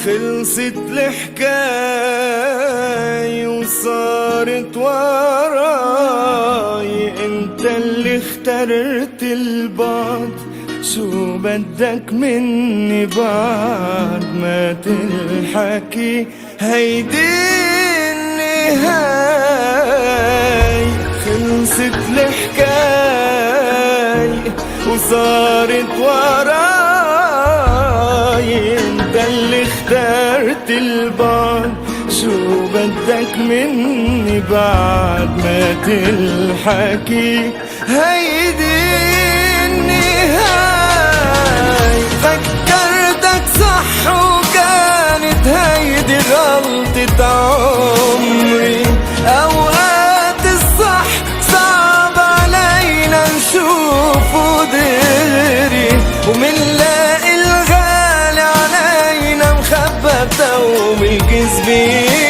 خلصت الحكاية وصارت وراي، انت اللي اخترت البعد، شو بدك مني بعد ما تلحكي هيدي النهاية. خلصت الحكاية وصارت وراي، انت اللي اخترت البعد، شو بدك مني بعد ما تلحكي هيدي النهاية. فكرتك صح وكانت هيدي غلطة عمري، اوقات الصح صعب علينا نشوفه دغري، ومنلاقي الغالي علينا مخبى بتوم الكذبين.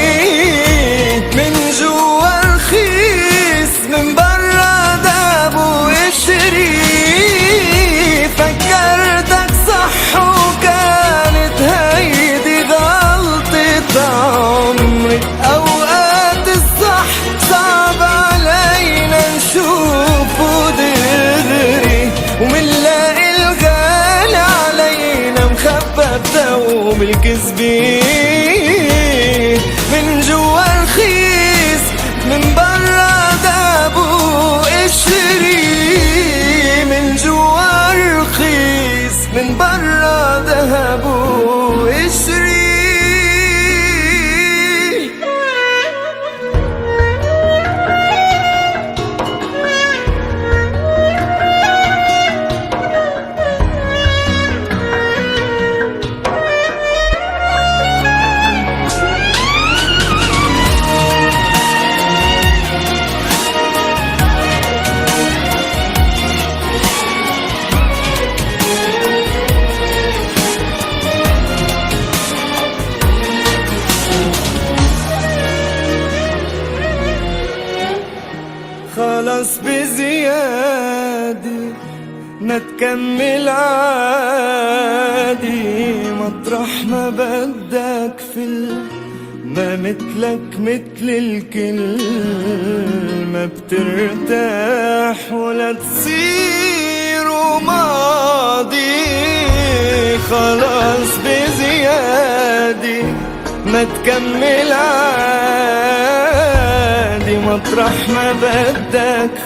من جوا رخيص من برا داب وقشري، فكرتك صح وكانت هيدي غلطة عمري، اوقات الصح صعب علينا نشوفه دغري، ومنلاقي الغالي علينا مخبى بتوم الكذبين. من جوا رخيص من برا داب وقشري، من جوا رخيص من برا دهب وقشري. خلص بزيادة ما تكمل عادي، مطرح ما بدك ما مثلك مثل الكل، ما بترتاح ولا تصير ماضي. خلص بزيادة ما تكمل عادي، مطرح ما بدك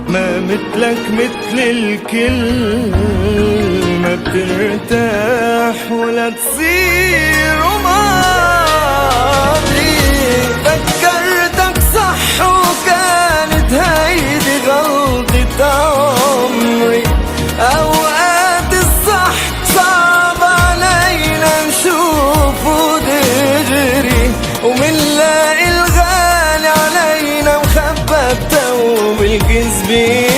ما مثلك مثل الكل، ما بترتاح ولا تصير ماضي. فكرتك صح وكانت هيدي غلطة عمري، اوقات الصح صعب علينا نشوفه دغري، ومنلاقي الغالي علينا مخبى بتوم الكذبين.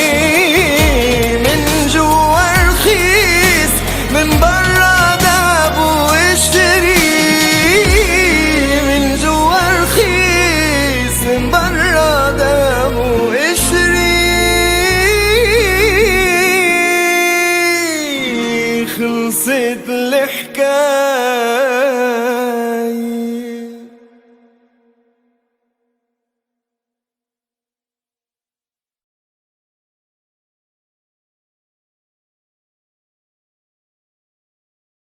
من جوا رخيص من برا داب وقشري، من جوا رخيص من برا داب وقشري. خلصت الحكاية